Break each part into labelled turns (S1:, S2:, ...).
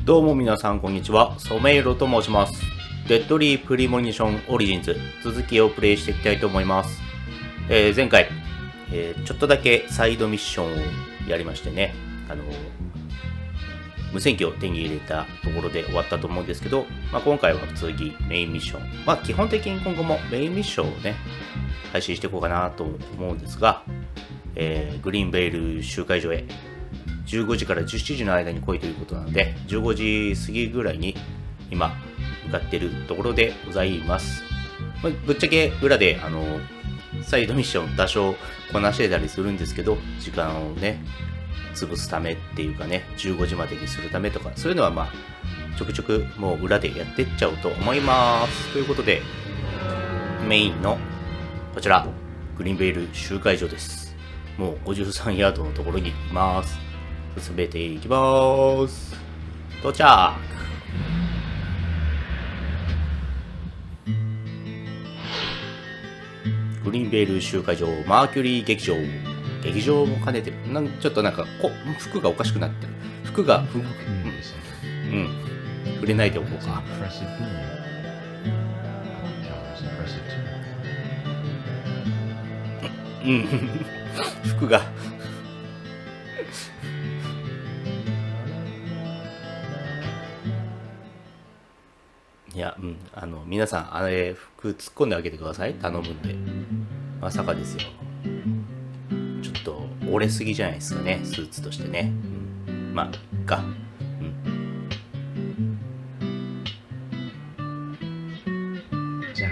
S1: どうも皆さんこんにちは、ソメイロと申します。デッドリープリモニションオリジンズ続きをプレイしていきたいと思います。前回、ちょっとだけサイドミッションをやりましてね、無線機を手に入れたところで終わったと思うんですけど、今回は次メインミッション、基本的に今後もメインミッションをね配信していこうかなと思うんですが、グリーンベイル集会所へ15時から17時の間に来いということなので、15時過ぎぐらいに今向かっているところでございます。ぶっちゃけ裏でサイドミッション多少こなしてたりするんですけど、時間をね潰すためっていうかね、15時までにするためとか、そういうのはちょくちょくもう裏でやってっちゃおうと思います。ということでメインのこちらグリーンベイル集会所です。もう53ヤードのところにいます。進めていきます。到着。グリーンベイル集会場マーキュリー劇場も兼ねてる。ちょっと服がおかしくなってる。服が触れないでおこうか。服がいや、皆さん服突っ込んであげてください。頼むんで。まさかですよ。ちょっと折れすぎじゃないですかね、スーツとしてね。
S2: Zach,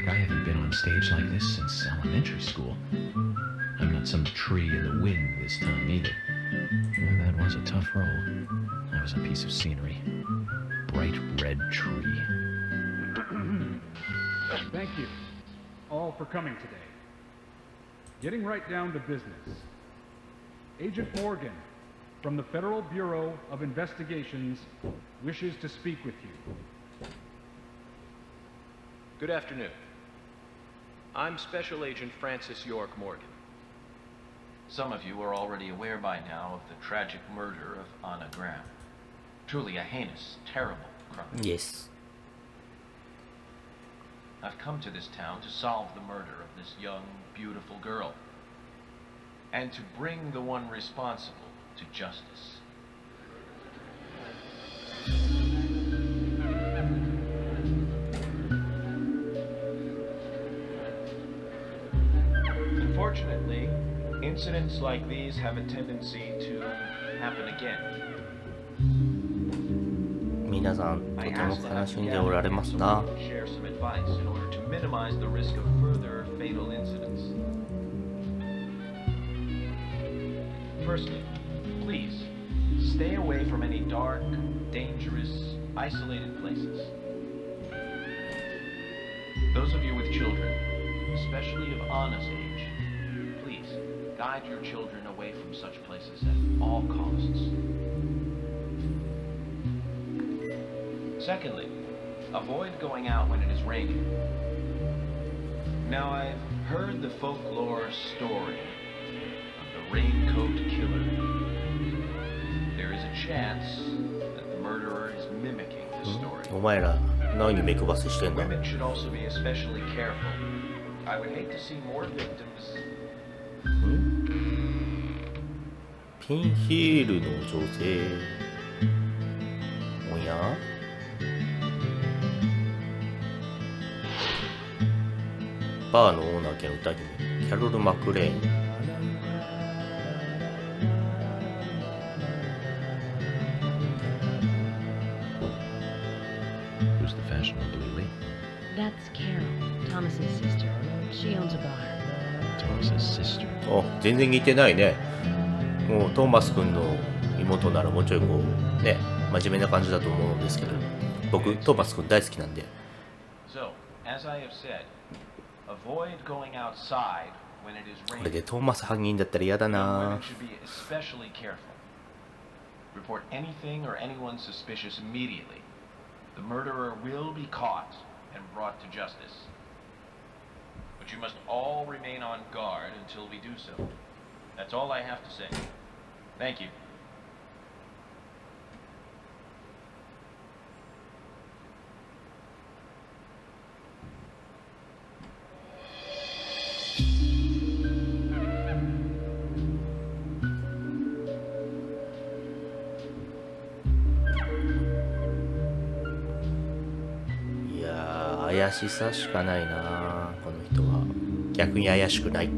S2: I haven't been on stage like this since elementary school. I'm not some tree in the wind this time either. That was a tough role. I was a piece of scenery. Bright red tree.
S3: Thank you all for coming today. Getting right down to business. Agent Morgan from the Federal Bureau of Investigations wishes to speak with you.
S4: Good afternoon. I'm Special Agent Francis York Morgan. Some of you are already aware by now of the tragic murder of Anna Graham. Truly a heinous, terrible crime.
S1: Yes.
S4: I've come to this town to solve the murder of this young, beautiful girl, and to bring the one responsible to justice. Unfortunately, incidents like these have a tendency to happen again.
S1: 皆さんとても悲しんでおられますな。
S4: Share some advice in order to minimize the risk of further fatal incidents. Firstly, please stay away from any dark, dangerous, isolated places. Those of you with children, especially of Anna's age, please guide your children away from such places at all costs. Secondly, avoid going out when it is raining. Now, I've heard the folklore story of the raincoat killer. There is a chance that the murderer is mimicking this story.
S1: お前ら何目配せしてんだ。
S4: Women should also be especially careful. I would hate to see more victims.
S1: ピンヒールの女性。おや？バーのオーナー兼歌姫キャロル・マクレーン。
S2: Who's the fashionable lady?
S5: That's Carol, Thomas's sister. She owns a bar.
S2: Thomas's sister.
S1: 全然似てないね。もうトーマス君の妹ならもうちょいこうね、真面目な感じだと思うんですけど、僕トーマス君大好きなんで。
S4: So, as I have said, avoid going outside when it is
S1: これで
S4: raining.
S1: トーマス犯人だったら嫌だ
S4: Young
S1: な
S4: women。should be especially careful. Report anything or anyone suspicious immediately. The murderer will be caught and brought to justice. But you must all remain on guard until we do so. That's all I have to say. Thank you.
S1: 怪しさしかないなこの人は。逆に怪しくない。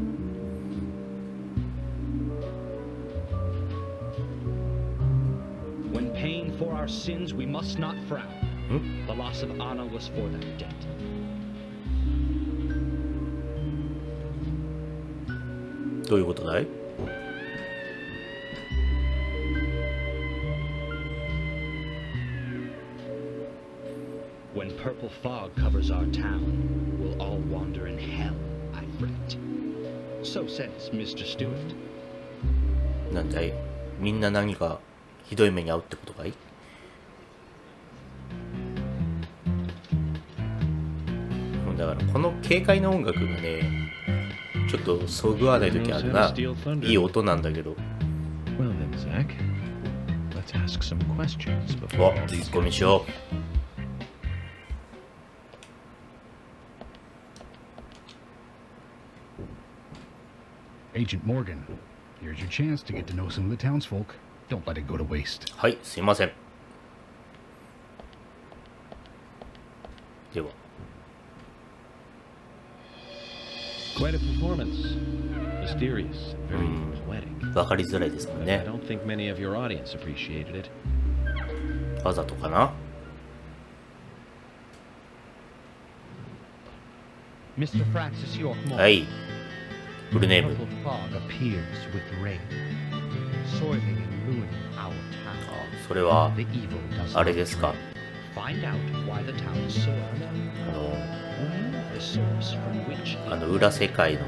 S6: When paying for our sins, we must not frown. The loss of Anna was for that debt.
S1: どういうことだい？
S6: When purple fog covers our town, we'll all wander in hell, I fret. So says Mr. Stewart.
S1: なんだい？みんな何かひどい目に遭うってことかい？だからこの軽快な音楽がね、ちょっとそぐわない時あるな。いい音なんだけど。
S2: Well then, Zach, let's ask some questions
S1: お、
S2: before all
S1: ツ
S2: these
S1: ッコミしよ
S3: Agent Morgan, here's your chance to get to know some of the townsfolk. Don't let it go to waste.
S1: う。はい、すいません。では。
S7: Quite a performance. Mysterious, very poetic.
S1: わかりづらいですもん
S7: I
S1: ね。
S7: don't think many of your audience appreciated it.
S1: わざとかな。
S6: Mr. Francis Yorkmore.
S1: はい。フルネーム。
S6: Purple fog appears with rain, soiling and ruining our
S1: あ、
S6: town.
S1: それは
S6: The evil does
S1: あれ
S6: not
S1: ですか。
S6: find out why the town is soiled. The source from which
S1: 裏世界の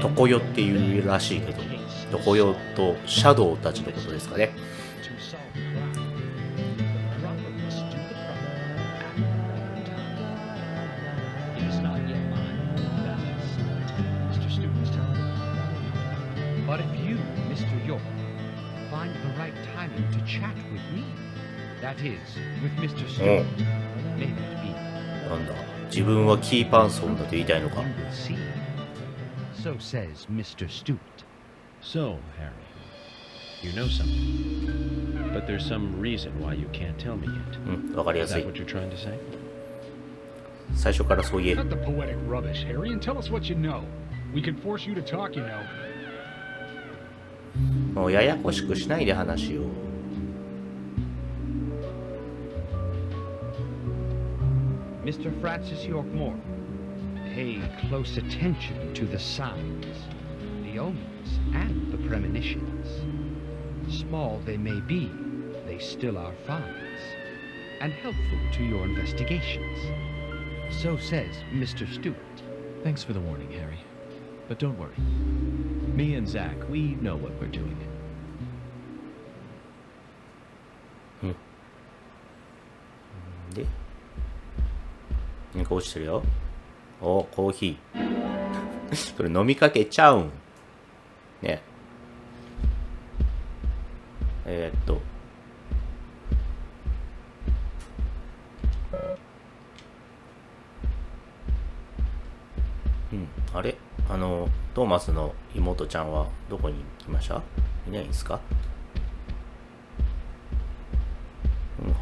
S1: 常世っていうらしいけど、常世とシャドウたちのことですかね。
S6: to solve the crime. The proper must do the proper at the right time. It is not yet mine. That is Mr. Stewart's time. But if you, Mr. York, find the right timing to chat with me, that is, with Mr. Stewart, may that be.
S1: なんだ、自分はキーパーソンだと言いたいのか。
S6: You will see. So says Mr. Stewart.
S7: So, Harry, you know something. But there's some reason why you can't tell me yet.
S1: うん、わかりや
S7: Is
S1: す
S7: that
S1: い。
S7: what you're trying to say?
S1: 最初からそう言え。
S3: Cut the poetic rubbish, Harry, and tell us what you know. We can force you to talk, you know.
S1: もうややこしくしないで話を。
S6: Mr. Francis Yorkmore, pay close attention to the signs, the omens, and the premonitions. Small they may be, they still are finds, and helpful to your investigations. So says Mr. Stewart.
S2: Thanks for the warning, Harry. But don't worry. Me and Zach, we know what we're doing.
S1: で、何か落ちてるよ。お、コーヒー。それ飲みかけちゃうん。ね。あれトーマスの妹ちゃんはどこに来ました？いないんですか？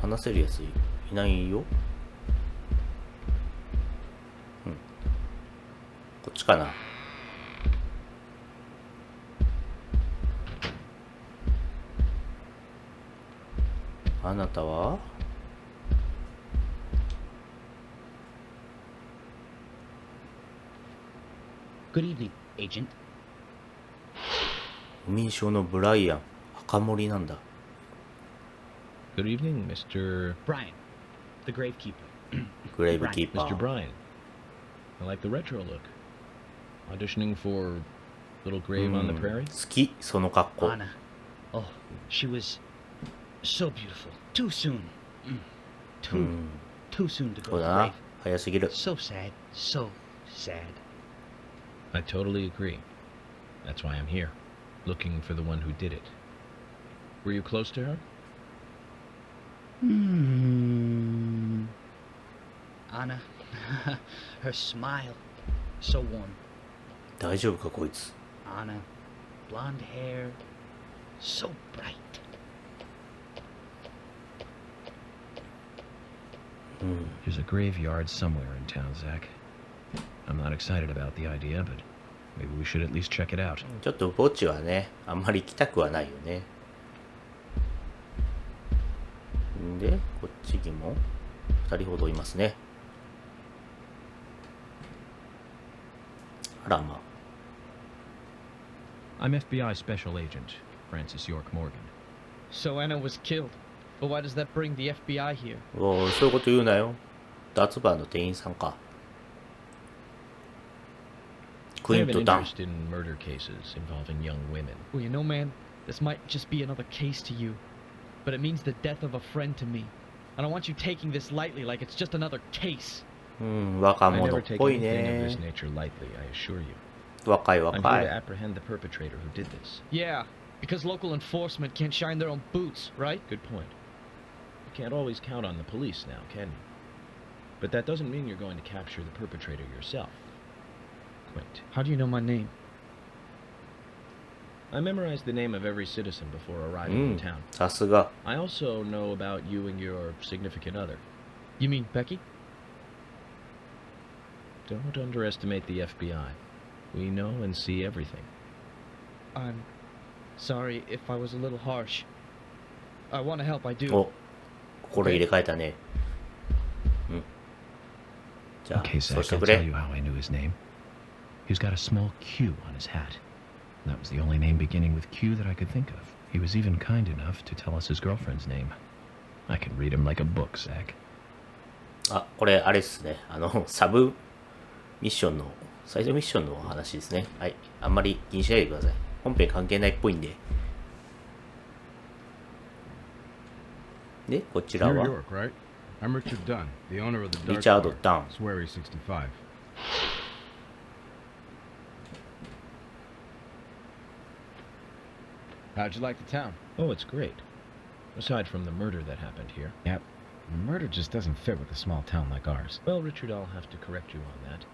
S1: 話せるやついないよ。こっちかな。あなたは
S6: Good evening, Agent.
S1: 不眠症のブライアン、赤森なんだ。
S7: Good evening, Mr.
S6: Brian, the gravekeeper.
S1: グレイブキーパ
S7: Mr.
S1: ー。
S7: Bryan. I like the retro look. Auditioning for Little Grave on the Prairie?
S1: 好き、その格好。
S6: Anna. Oh, she was so beautiful. Too soon. Too soon to
S1: そ
S6: go
S1: う
S6: to
S1: だ
S6: the
S1: な
S6: grave.
S1: 早すぎる。
S6: So sad. So sad.
S7: I totally agree. That's why I'm here, looking for the one who did it. Were you close to her?
S6: Anna, her smile, so warm.
S1: 大丈夫かこいつ。
S6: Anna, blonde hair, so bright.
S1: ん。
S2: There's a graveyard somewhere in town, Zach. I'm not excited about the idea, but maybe we should at least check it out.
S1: ちょっと墓地はね、あんまり行きたくはないよね。んで、こっちにも2人ほどいますね。あらま。
S2: I'm FBI Special Agent Francis York Morgan.
S6: So Anna was killed. But why does that bring the FBI here?
S1: おー、そういうこと言うなよ。ダーツバーの店員さんか。ク
S7: I
S1: イ
S7: have
S1: ン
S7: an
S1: ト・ダン。
S7: interest in murder cases involving young women.
S6: Well, you know, man, this might just be another case to you. But it means the death of a friend to me. I don't want you taking this lightly like it's just another case.
S1: うん、若
S7: I
S1: 者
S7: never
S1: っ
S7: take
S1: ぽい
S7: anything of this
S1: ね。
S7: nature lightly, I assure you.
S1: 若い
S7: I'm
S1: 若
S7: here
S1: い
S7: to。apprehend the perpetrator who did this.
S6: Yeah, because local enforcement can't shine their own boots, right?
S7: Good point. You can't always count on the police now, can you? But that doesn't mean you're going to capture the perpetrator yourself. Quint.
S6: How do you know my name?
S7: I memorized the name of every citizen before
S1: う
S7: arriving in
S1: ん、
S7: town.
S1: さすが。
S7: I also know about you and your significant other.
S6: You mean Becky?
S7: Don't underestimate the FBI. We know and see everything.
S6: I'm sorry if I was a little harsh. I want to help, I do.
S1: お、心入れ替えたね。うん。じゃあ、
S2: Okay,
S1: そう
S2: Zach,
S1: して
S2: I'll
S1: く
S2: tell
S1: れ。
S2: you how I knew his name. He's got a small Q on his hat. That was the only name beginning with Q that I could think of. He was even kind enough to tell us his girlfriend's name. I can read him like a book, Zach.
S1: あ、これ、あれですね。サブミッションの、サイドミッションの話ですね。はい。あんまり気にしないでください。本編関係ないっぽいんで。で、こちら
S3: New
S1: は、
S3: York, right? I'm Richard Dunn, the owner of the Dark
S1: リチャード・
S3: Bar,
S1: ダン。
S3: Swery 65.
S8: How'd you like the town?
S7: Oh, it's great. Aside from the murder that happened here.
S8: Yep. Murder just doesn't fit with a small town like ours.
S7: Well, Richard, I'll have to correct you on that.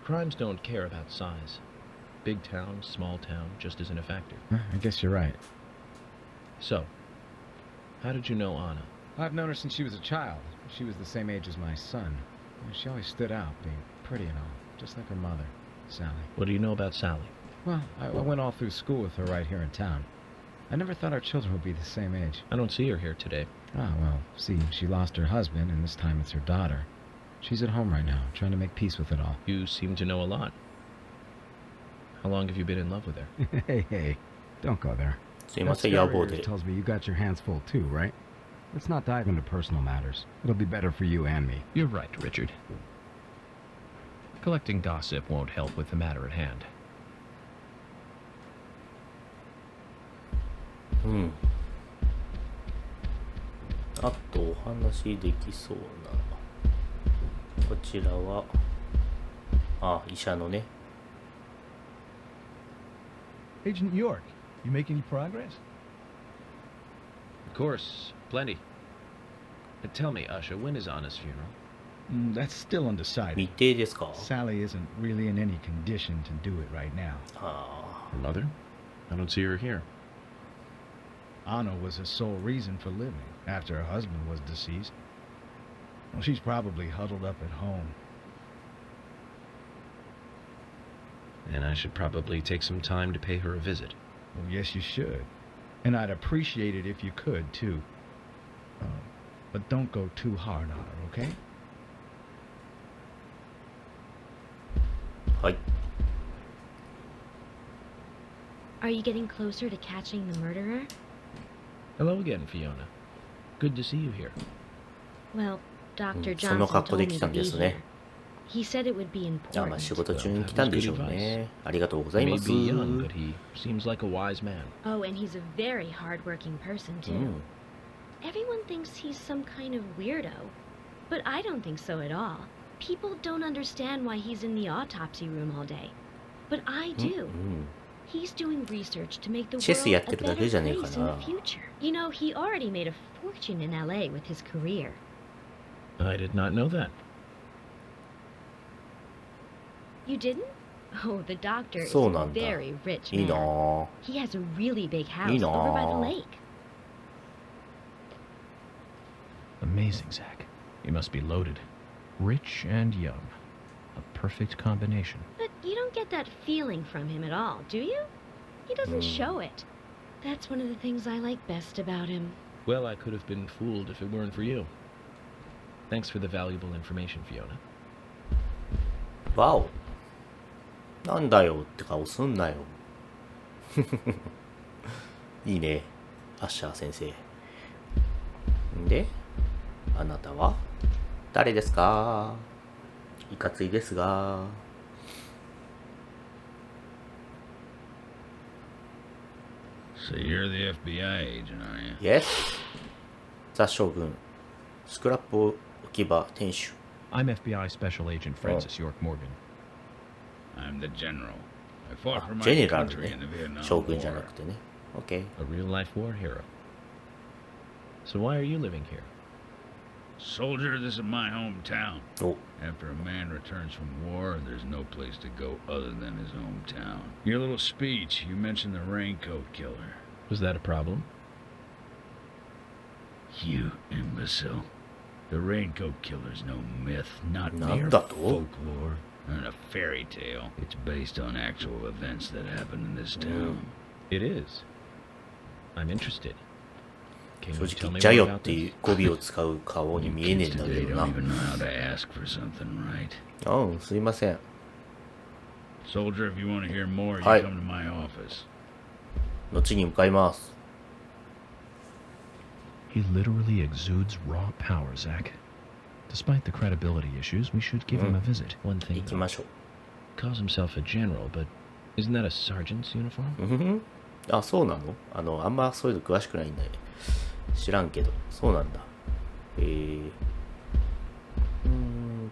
S7: Crimes don't care about size. Big town, small town, just isn't a factor.
S8: I guess you're right.
S7: So, how did you know Anna?
S8: I've known her since she was a child. She was the same age as my son. She always stood out, being pretty and all, just like her mother, Sally.
S7: What do you know about Sally?
S8: Well, I went all through school with her right here in town. I never thought our children would be the same age.
S7: I don't see her here today.
S8: Ah, well, see, she lost her husband, and this time it's her daughter. She's at home right now, trying to make peace with it all.
S7: You seem to know a lot. How long have you been in love with her?
S8: Hey, don't go there.
S1: すいま
S8: That
S1: せん、野
S8: story
S1: 望
S8: of yours
S1: で。
S8: tells me you got your hands full too, right? Let's not dive into personal matters. It'll be better for you and me.
S2: You're right, Richard. Collecting gossip won't help with the matter at hand.
S1: うん。あと、お話できそうな。こちらは、あ、医者のね。
S9: Agent York, you make any progress?
S7: Of course, plenty. But tell me, Usha, when is Anna's funeral?
S9: That's still undecided.
S1: 未定ですか？
S9: Sally isn't really in any condition to do it right now.
S1: あ
S2: Her mother? I don't see her here.
S9: Anna was her sole reason for living after her husband was deceased. Well, she's probably huddled up at home.
S2: And I should probably take some time to pay her a visit.
S9: Well, yes, you should. And I'd appreciate it if you could, too. But don't go too hard on her, okay?
S1: あ。はい。
S5: Are you getting closer to catching the murderer?
S7: Hello again, Fiona. Good to see you here.
S5: Well, Dr.
S1: その
S5: Johnson
S1: 格好
S5: told
S1: で
S5: me
S1: 来
S5: to
S1: たん
S5: be
S1: です
S5: here.
S1: ね。
S5: He said it would be
S1: あ、まあ仕
S5: important.
S1: 事中に来たんでしょうね。ありがとうござ
S7: He
S1: い
S7: may
S1: ます。
S7: be young, but he seems like a wise man.
S5: Oh, and he's a very hardworking person, too.
S1: うん。
S5: Everyone thinks he's some kind of weirdo, but I don't think so at all. People don't understand why he's in the autopsy room all day. But I
S1: うん
S5: do.
S1: うん
S5: He's doing research to make the
S1: チェス
S5: world
S1: や
S5: a
S1: ってるだ
S5: better
S1: けじゃねえか
S5: place in
S1: な。
S5: the future. You know, he already made a fortune in LA with his career.
S7: I did not know that.
S5: You didn't? Oh, the doctor is
S1: そうな
S5: a
S1: んだ。
S5: very rich
S1: いいな
S5: man.
S1: ぁ。
S5: He has a really big house
S1: いいな
S5: over by the
S1: ぁ。
S5: lake.
S2: Amazing, Zach. He must be loaded. Rich and young. A perfect combination.
S5: But you don't get that feeling from him at all, do you? He doesn't show it. That's one of the things I like best about him.
S7: Well, I could have been fooled if it weren't for you. Thanks for the valuable information, Fiona.
S1: わお。なんだよって顔すんなよ。いいね、アッシャー先生。で、あなたは誰ですか？いかついですが。
S9: So you're the FBI agent, are you?
S1: Yes. ザ・将軍、スクラップ置き場店主。
S2: I'm FBI Special Agent Francis York Morgan.
S9: I'm the general. I fought for
S1: あ、
S9: my
S1: ジェネラル
S9: country
S1: ね
S9: in the Vietnam
S1: 将軍じゃな
S9: War.
S1: くてね。OK。
S7: A real-life war hero. So why are you living here?
S9: Soldier, this is my hometown.
S1: お、
S9: After a man returns from war, there's no place to go other than his hometown. Your little speech, you mentioned the raincoat killer.
S7: Was that a problem?
S9: You imbecile. The raincoat killer's no myth, not mere
S1: なんだと？
S9: folklore, and a fairy tale. It's based on actual events that happened in this town.
S7: It is. I'm interested. Can
S1: 正
S7: you tell
S1: 直、
S7: me
S1: ジャ
S7: more
S1: ヨ
S7: about
S1: ってい
S7: this?
S1: う語尾を使う顔に
S9: You
S1: 見えねえ
S9: kids
S1: んだけ
S9: today
S1: どな。
S9: don't even know how to ask for something right.
S1: うん、すいません。
S9: Soldier, if you want to hear more, you
S1: はい。
S9: come to my office.
S1: 後に向かいます。
S2: He literally exudes raw power, Zach. Despite the credibility issues, we should give him a visit.
S7: One
S1: 行
S7: thing,
S1: き
S7: though.
S1: ましょう。
S7: Calls himself a general, but isn't that a sergeant's uniform?
S1: うんふん。あ、そうなの？あんまそういうの詳しくないんだよ。知らんけど。そうなんだ。あ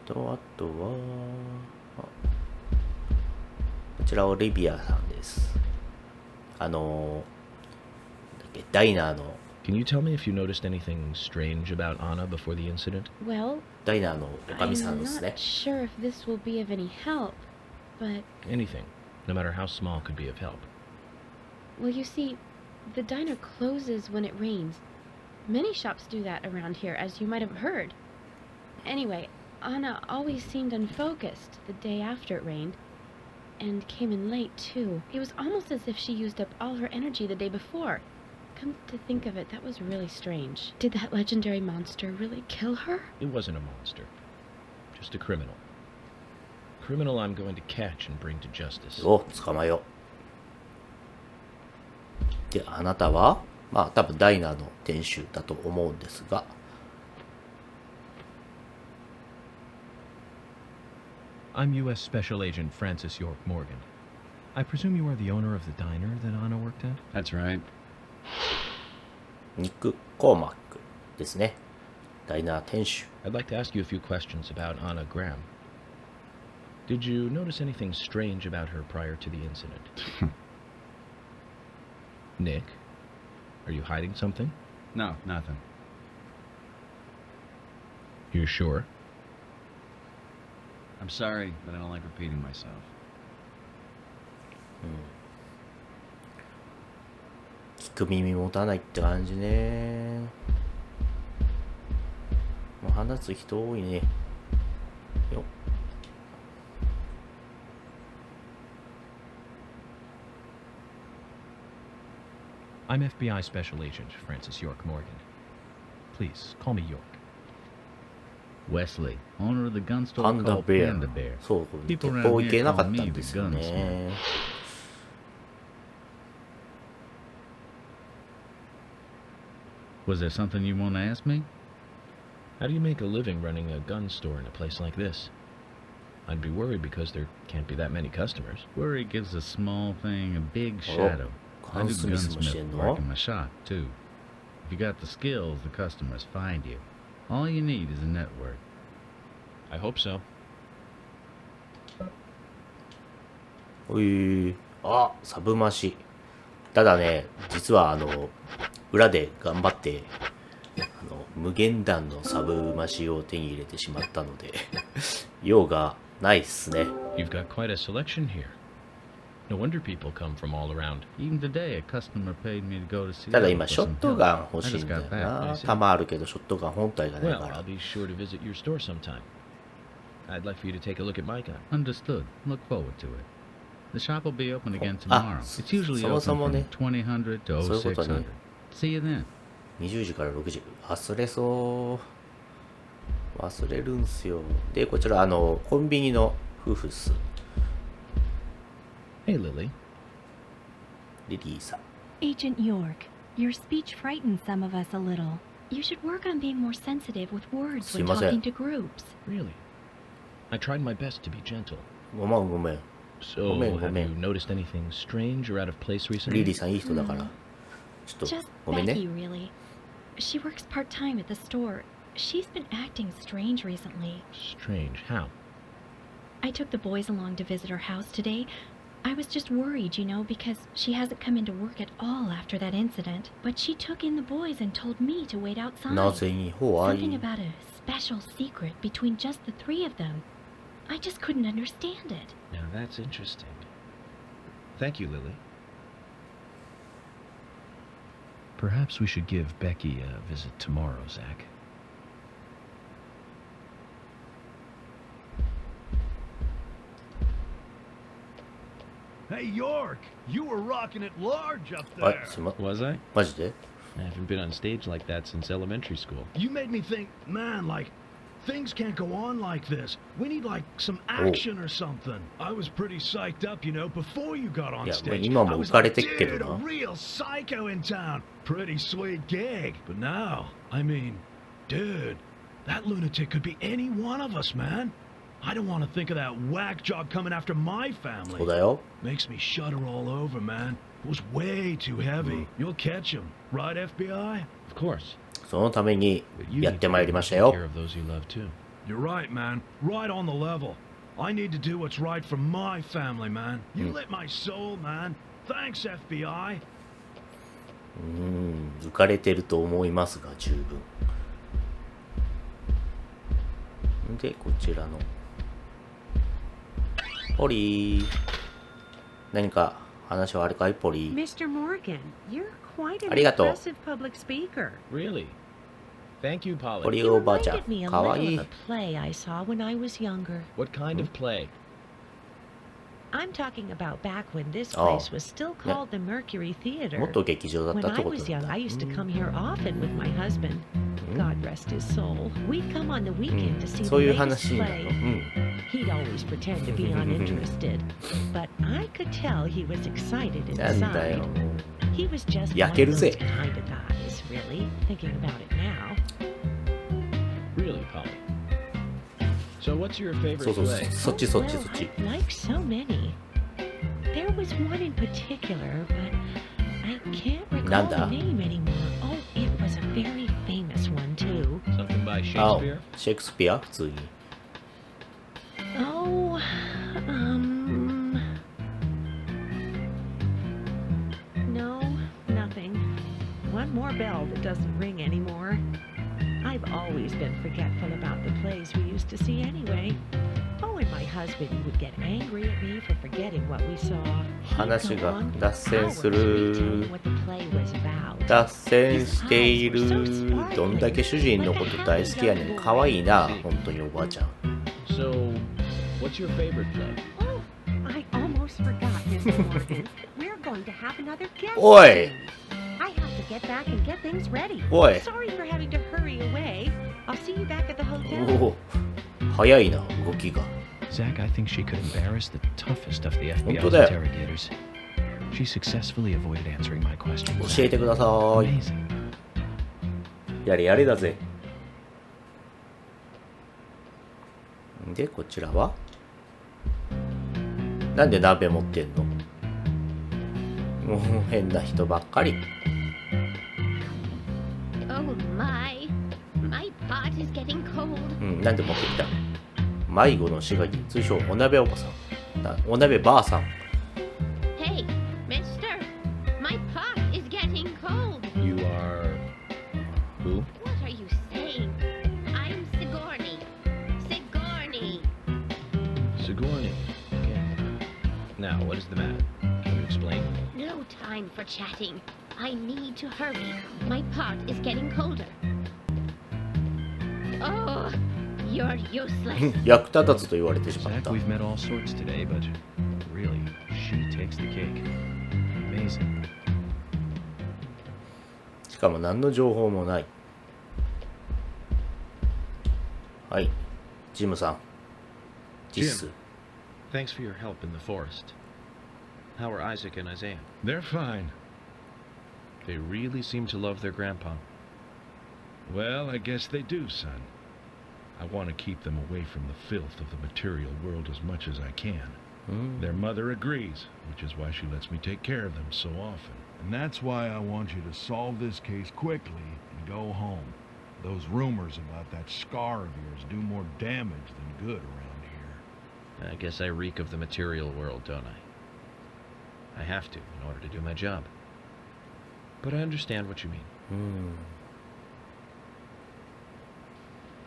S1: とは、こちらオリビアさんです。なんだっけ、ダイナーの、
S7: Can you tell me if you noticed anything strange about Anna before the incident?
S5: Well,
S1: ダイナーのおかみさん
S5: I'm
S1: ですね
S5: not。sure if this will be of any help, but,
S7: Anything, no matter how small, could be of help.
S5: well, you see, the diner closes when it rains. Many shops do that around here, as you might have heard. Anyway, Anna always seemed unfocused the day after it rained, and came in late, too. It was almost as if she used up all her energy the day before. Come to think of it, that was really strange. Did that legendary monster really kill her?
S7: It wasn't a monster, just a criminal. Criminal I'm going to catch and bring to justice.
S1: を捕まえよう。で、あなたは、まあ多分ダイナーの店主だと思うんですが、
S2: I'm U.S. Special Agent Francis York Morgan. I presume you are the owner of the diner that Anna worked at?
S8: That's right.
S1: ニック・コーマックですね。ダイナー店主。
S7: I'd like to ask you a few questions about Anna Graham. Did you notice anything strange about her prior to the incident? Nick, are you hiding something?
S8: No, nothing.
S7: You're sure?
S8: I'm sorry, but I don't like repeating myself.
S1: 聞く耳持たないって感じね。もう話す人多いね。よっ。
S2: I'm FBI Special Agent Francis York Morgan. Please, call me York.
S9: Wesley, owner of the gun
S1: パ
S9: store
S1: ンダ
S9: called
S1: ベア
S9: Panda Bear.
S1: そう、鉄
S9: People
S1: 砲
S9: around
S1: 行け
S9: here
S1: なか
S9: call
S1: ったん
S9: me
S1: で
S9: the
S1: すよね。
S9: gunsmith. Was there something you want to ask me?
S7: How do you make a living running a gun store in a place like this? I'd be worried because there can't be that many customers.
S9: Worry gives a small thing a big shadow. I do
S1: 缶スミスもして
S9: gunsmith
S1: ん
S9: work
S1: の？
S9: in my shop, too. If you got the skills, the customers find you. All you need is a network.
S7: I hope so.
S1: あ、サブマシ。ただね、実は裏で頑張って、無限弾のサブマシを手に入れてしまったので、用がないっすね。
S7: You've got quite a selection here. No wonder people come from all around.
S9: Even today, a customer paid me to go to see.
S1: ただ今ショットガン欲しいんだよな。弾あるけどショットガン本体がないか
S7: Well,
S1: ら
S7: I'll。be sure to visit your store sometime. I'd like for you to take a look at my gun.
S9: Understood. Look forward to it. The shop will be open again
S1: Ah,
S9: tomorrow. It's usually
S1: そも
S9: open
S1: そも
S9: from
S1: ね。
S9: 2000 to
S1: そういうことね。
S9: 0600. See you then.
S1: 20時から6時。忘れそう。忘れるんすよ。で、こちら、コンビニの夫婦っす。
S7: Hey, Lily.
S1: リリーさん。
S10: Agent York, your speech frightens some of us a little. You should work on being more sensitive with words when
S1: すいません。
S10: talking to groups.
S7: Really? I tried my best to be gentle.
S1: ごめんごめん。
S7: So,
S1: ごめんご
S7: have
S1: め
S7: you
S1: ん。
S7: noticed anything strange or out of place
S1: リ
S7: recently?
S1: リーさんいい人だから。ちょっと
S10: Just
S1: ごめんね。
S10: Becky, really. She works part-time at the store. She's been acting strange recently.
S7: Strange. How?
S10: I took the boys along to visit her house today. I was just worried, you know, because she hasn't come into work at all after that incident. But she took in the boys and told me to wait outside.
S1: なぜに怖
S10: Something
S1: い。
S10: about a special secret between just the three of them. I just couldn't understand it.
S7: Now that's interesting. Thank you, Lily. Perhaps we should give Becky a visit tomorrow, Zach.
S11: Hey, York, you were rocking it large up
S1: あ
S11: there.
S1: すいま
S7: Was I?
S1: マジで
S7: I haven't been on stage like that since elementary school.
S11: You made me think, man, like, things can't go on like this. We need, like, some action or something. I was pretty psyched up, you know, before you got on
S1: Yeah,
S11: stage.
S1: but 今も
S11: I was
S1: 浮かれ
S11: like,
S1: てっけど
S11: dude,
S1: な。
S11: a real psycho in town. Pretty sweet gig. But now, I mean, dude, that lunatic could be any one of us, man. I don't want to think of that whack job coming after my
S1: そう
S11: family.
S1: だよ。
S11: Makes me shudder all over, man. It was way too heavy. You'll catch him, right, FBI?
S7: Of course.
S1: そのために
S7: But you
S1: や
S7: need
S1: って
S7: to
S1: まい
S7: be
S1: り
S7: able
S1: ま
S7: to
S1: した
S7: take
S1: よ。
S7: care of those you love too.
S11: You're right, man. Right on the level. I need to do what's right for my family, man. You lit my soul, man. Thanks, FBI.
S1: 浮かれてると思いますが、十分。で、こちらの。ポリー。何か話はあるかい、ポリー。
S12: Mr. Morgan, you're quite an
S1: ありがとう。
S12: impressive public speaker.
S7: Really? Thank you,
S1: ポ
S7: Polly.
S1: リー
S12: You
S1: おばあちゃ
S12: reminded me
S1: ん。
S12: a
S1: かわ
S12: little
S1: い
S12: of
S1: い
S12: a。play I saw when I was younger.
S7: What kind of play?
S12: I'm talking about back when this
S1: Oh.
S12: place was still called the Mercury
S1: もっ
S12: Theater.
S1: と劇場だっ
S12: When
S1: たって
S12: I
S1: こと
S12: was
S1: なん
S12: young,
S1: だ。
S12: I used to come here often with my husband. God rest his soul. We'd come on the weekend to see
S1: そう
S12: the
S1: いう
S12: latest
S1: 話なの。
S12: play. He'd always pretend to be uninterested, but I could tell he was excited
S1: なんだよ
S12: inside.。He was just one
S1: 焼
S12: of
S1: ける
S12: those
S1: ぜ。
S12: kind of guys, really, thinking about it now.
S7: Really, Polly? So what's your favorite
S1: そうそうそう
S7: play?
S1: そっちそっち
S12: Well,
S1: そっち。
S12: I like so many. There was one in particular, but I can't recall
S1: なんだ
S12: the name anymore. Oh, it was a very famous one too.
S7: Something by
S1: あ
S7: Shakespeare?
S1: シェイクスピア普通に。
S12: Oh, no, nothing. One more bell that doesn't ring anymore. I've always been forgetful about the plays we used to see anyway. Oh, and my husband would get angry at me for forgetting what we saw. He'd
S1: 話
S12: go
S1: が
S12: on for
S1: 脱線
S12: hours
S1: する
S12: retelling what the play was about.
S1: 脱線している。どんだけ主人のこと大好きやねん。かわいいな、本当におばあちゃん。
S7: So, what's your favorite play?
S12: Oh, I almost forgot, Mr. Morgan. We're going to have another guest.
S1: Oi!
S12: soon. I have to get back and get things ready.
S1: Oi!
S12: Sorry for having to hurry away. I'll see you back at the
S1: お
S12: hotel.
S1: お、早いな、動きが。
S2: Zach, I think she could embarrass the toughest of the FBI's
S1: 本当だよ。
S2: interrogators. She successfully avoided answering my questions.
S1: 教えてください。
S2: Amazing.
S1: やれやれだぜ。で、こちらはなんで鍋持ってんの？もう変な人ばっかり。
S5: Oh my. My pot is getting cold.
S1: なんで持ってきた？迷子の滋賀に通称お鍋おばさん。お鍋ばあさん。
S5: Hey, mister. My pot is getting cold.
S7: You are... who?
S5: What are you saying? I'm Sigourney. Sigourney.
S7: Sigourney. Okay. Now, what is the matter?
S5: time for chatting. I need to hurry. My pot is getting colder. Oh, you're useless.
S1: 役立たずと言われてしまっ
S2: Zach,
S1: た。
S2: we've met all sorts today, but really, she takes the cake. Amazing.
S1: しかも何の情報もない。はい、ジムさん。実数。
S7: Thanks for your help in the forest. How are Isaac and Isaiah?
S11: They're fine.
S7: They really seem to love their grandpa.
S11: Well, I guess they do, son. I want to keep them away from the filth of the material world as much as I can. Their mother agrees, which is why she lets me take care of them so often. And that's why I want you to solve this case quickly and go home. Those rumors about that scar of yours do more damage than good around here.
S7: I guess I reek of the material world, don't I? I have to in order to do my job. But I understand what you mean.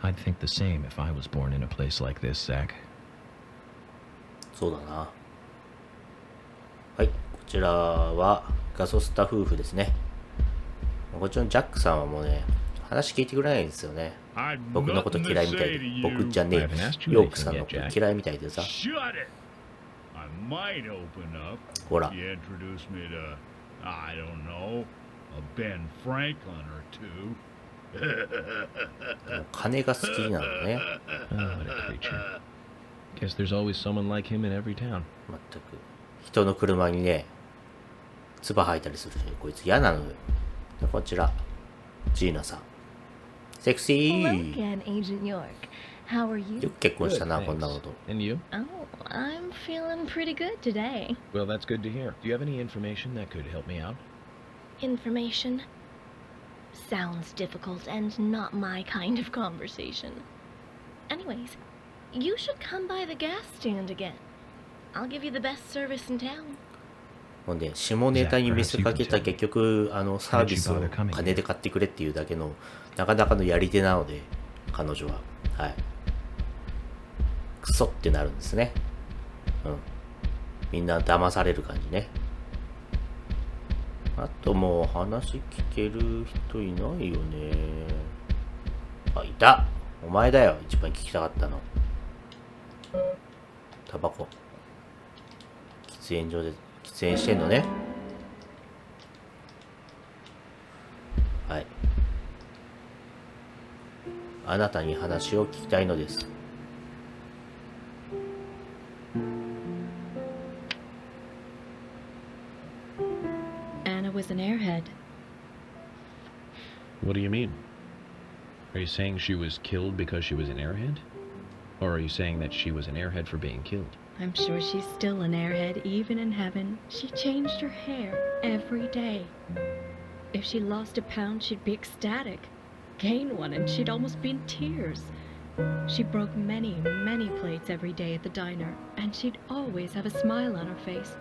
S2: I'd think the same if I was born in a place like this, Zach.
S1: そうだな。はい、こちらはガソスタ夫婦ですね。こっちのジャックさんはもうね、話聞いてくれないんですよね。僕のこと嫌いみたいで、僕じゃねえ、ヨークさんのこと嫌いみたいでさ。ほら。
S3: I don't know, a Ben Franklin or two.
S1: 金が好きなのね。
S7: Oh, what a creature. Guess there's always someone like him in every town.
S1: まったく人の車にね、唾吐いたりするし、こいつ嫌なのよ。でこちら、ジーナさん。セクシー。
S13: Hello again, Agent York. How are you?
S1: よく結婚したな、
S7: Good,
S1: こんな
S7: thanks.
S1: こと。
S7: And you?
S13: Oh, I'm feeling pretty good today.
S7: Well, that's good to hear. Do you have any information that could help me out?
S13: Information? Sounds difficult and not my kind of conversation. Anyways, you should come by the gas stand again. I'll give you the best service in town.
S1: ほんで、下ネタに見せかけた結局、サービスを金で買ってくれっていうだけの、なかなかのやり手なので、彼女は。はい。クソってなるんですね。うん。みんな騙される感じね。あともう話聞ける人いないよね。あ、いた。お前だよ。一番聞きたかったの。タバコ。喫煙所で喫煙してんのね。はい。あなたに話を聞きたいのです。
S10: Anna was an airhead.
S7: What do you mean? Are you saying she was killed because she was an airhead? Or are you saying that she was an airhead for being killed?
S10: I'm sure she's still an airhead, even in heaven. She changed her hair every day. If she lost a pound, she'd be ecstatic. Gain one, and she'd almost be in tears. She broke many, many plates every day at the diner, and she'd always have a smile on her face.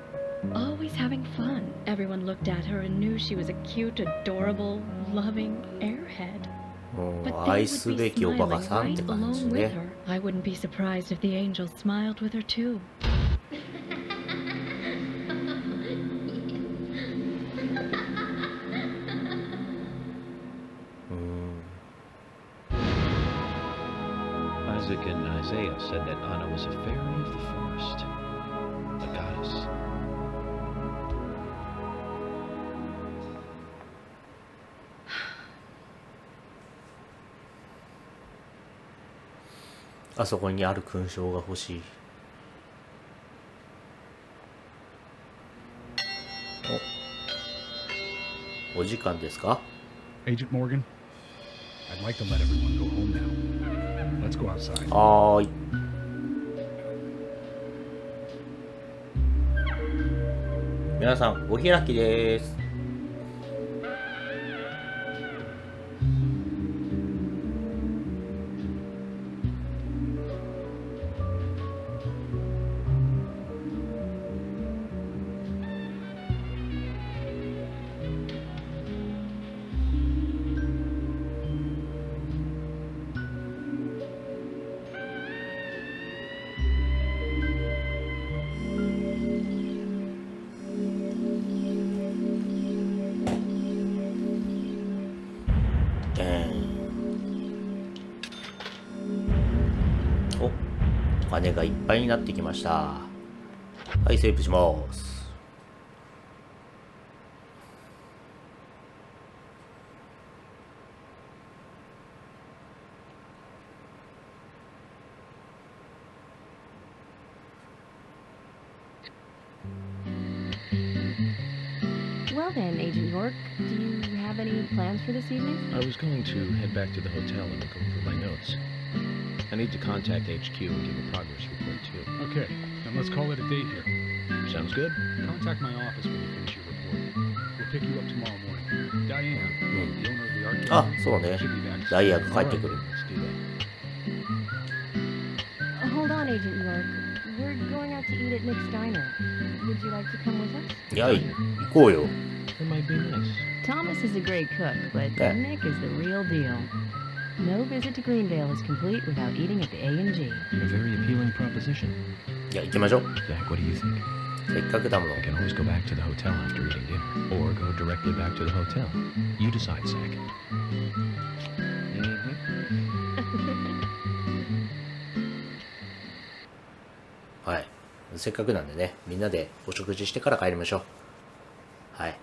S10: Always having fun. Everyone looked at her and knew she was a cute, adorable, loving airhead. But they
S1: 愛
S10: would
S1: す
S10: be
S1: べきおバカ
S10: smiling
S1: さんって
S10: right
S1: 感じ
S10: along with
S1: ね。
S10: her. I wouldn't be surprised if the angels smiled with her too.
S7: Isaac and Isaiah said that Anna was a fairy of the forest. A goddess.
S1: あそこにある勲章が欲しい。お時間ですか？
S3: Agent Morgan, I'd like to let everyone go home now. Let's go outside.
S1: はーい。皆さん、お開きです。お金がいっぱいになってきました。はい、セーブします。
S10: Well then, Agent York, do you have any plans for this evening?
S7: I was going to head back to the hotel and look over my notes. I need to contact HQ and give a progress report too.
S3: Okay, then let's call it a day here.
S7: Sounds good.
S3: Contact my office when you finish your report. We'll pick you up tomorrow morning. Diane, the owner of the art
S1: あ、そうね。
S3: should be back.
S1: ダイヤが帰ってくる。
S7: Let's do that.
S10: Hold on, Agent York. We're going out to eat at Nick's Diner. Would you like to come with us?
S1: いや、行こうよ。
S7: It might be nice.
S10: Thomas is a great cook, but
S1: Yeah.
S10: Nick is the real deal. No visit to Greendale is complete without eating at the A&G.
S2: A very appealing proposition.
S1: いや、行きましょう。
S2: Zach, what do you think?
S1: せっかくだもの。
S2: I can always go back to the hotel after eating dinner, or go directly back to the hotel. You decide, Zach.
S1: はい。せっかくなんでね、みんなでお食事してから帰りましょう。はい。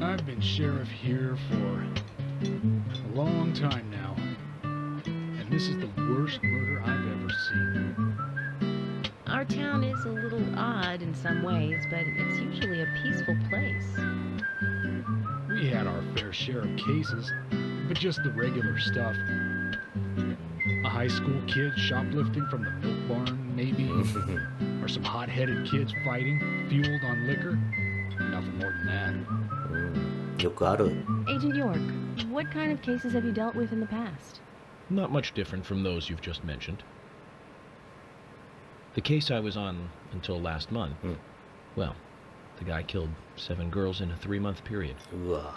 S3: I've been sheriff here for a long time now, and this is the worst murder I've ever seen.
S12: Our town is a little odd in some ways, but it's usually a peaceful place.
S3: We had our fair share of cases, but just the regular stuff. A high school kid shoplifting from the milk barn, maybe, or some hot-headed kids fighting, fueled on liquor. Nothing more than that.
S1: よくある。
S10: Agent York, what kind of cases have you dealt with in the past?
S7: Not much different from those you've just mentioned. The case I was on until last month, well, the guy killed 7 girls in a 3-month period.
S1: うわ。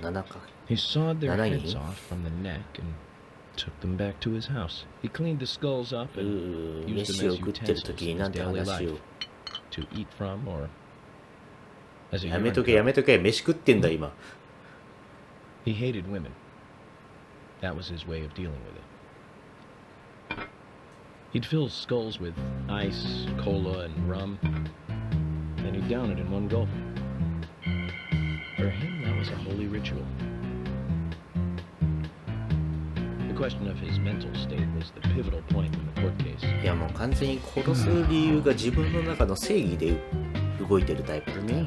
S1: 7か。
S7: He sawed their
S1: 7
S7: heads off from the neck and took them back to his house. He cleaned the skulls up and used
S1: 飯
S7: them
S1: を
S7: as
S1: 食ってる
S7: utensils
S1: 時に
S7: in
S1: な
S7: his
S1: んて
S7: daily
S1: 話
S7: life
S1: を。
S7: to eat from or as a
S1: やめ
S7: urine
S1: とけや
S7: cup.
S1: めとけ、飯食ってんだ今。
S7: He hated women. That was his way of dealing with it. He'd fill skulls with ice, cola, and rum, and he'd down it in one gulp. For him, that was a holy ritual. The question of his mental state was the pivotal point in the court case.
S1: いやもう完全に殺す理由が自分の中の正義で動いてるタイプだよね。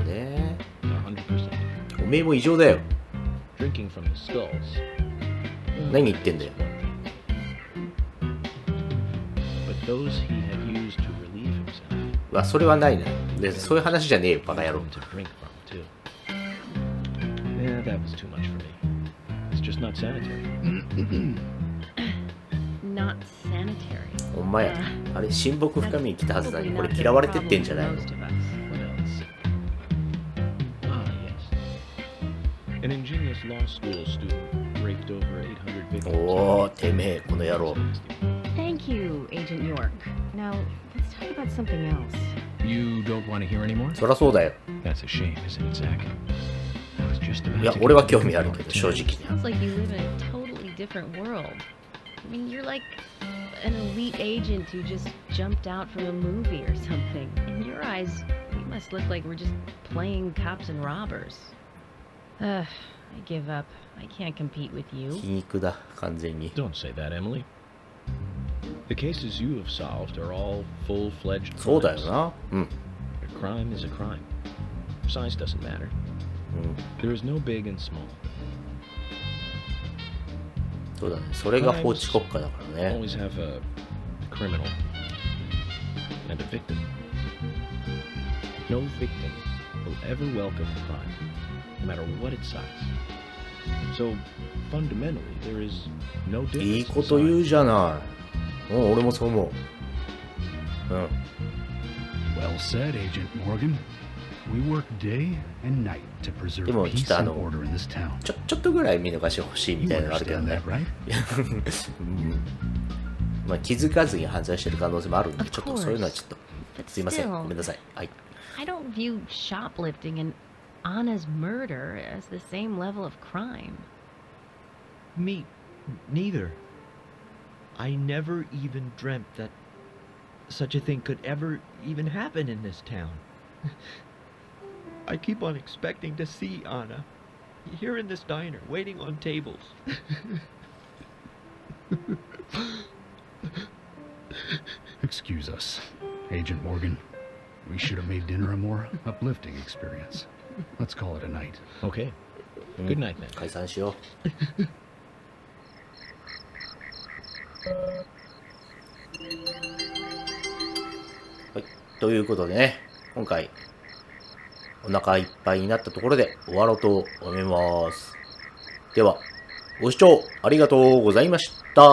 S1: ね。
S7: 100%.
S1: おめえも異常だよ。
S7: Drinking from the skulls.
S1: 何言ってんだよ。
S7: But those he had used to relieve himself.
S1: わ、それはないね。で、そういう話じゃねえよ、バカ野郎。
S7: To drink from too. Yeah, that was too much for me. It's just not sanitary.
S5: Not sanitary.
S1: ほんまや。あれ、親睦深みに来たはずなのに、これ嫌われてってんじゃないの。
S7: What else? Ah, yes. An ingenious law school student raped over 800 victims.
S1: おー、てめえ、この野郎。
S10: Thank you, Agent York. Now, let's talk about something else.
S2: You don't want to hear anymore?
S1: そりゃそうだよ。
S2: That's a shame, isn't it, Zach? I was just about
S1: いや
S2: to、
S1: 俺は興味あるけど、正直に。
S5: Sounds like you live in a totally different world. I mean, you're like an elite agent who just jumped out from a movie or something. In your eyes, we must look like we're just playing cops and robbers. I give up. I can't compete with you.
S1: 皮肉だ、完全に。
S7: Don't say that, Emily. The cases you have solved are all full-fledged
S1: そうだよ
S7: crimes.
S1: な。うん。
S7: A crime is a crime. Size doesn't matter.
S1: うん。
S7: There is no big and small.
S1: そうだね。それが法治国家だからね。
S7: Always have a criminal and a victim. No victim will ever welcome a crime, no matter what its size. So, fundamentally, there is no
S1: いい
S7: difference
S1: こと
S7: in
S1: 言う
S7: size.
S1: じゃない。うん、俺もそう思う。うん。
S3: Well said, Agent Morgan. We work day and night to preserve
S1: でもちょっ
S3: peace
S1: と
S3: and order in this town.
S1: ちょっとぐらい見逃してほしいみ
S3: You
S1: たいなのあるけど
S3: understand
S1: ね
S3: that,。right?
S1: うんまあ気づかずに犯罪してる可能性もあるんで、
S5: Of
S1: ちょっとそういうのは
S5: course.
S1: ちょっと
S5: But
S1: すいません。
S5: still,
S1: ごめんなさい。はい。
S14: I don't view shoplifting and Anna's murder as the same level of crime.
S15: Me neither. I never even dreamt that such a thing could ever even happen in this town. I keep on expecting to see Anna here in this diner, waiting on tables.
S16: Excuse us, Agent Morgan. We should have made dinner a more uplifting experience. Let's call it a night.
S7: Okay. Good night, then.
S1: 解散しよう。はい。ということでね、今回、お腹いっぱいになったところで終わろうと思います。では、ご視聴ありがとうございました。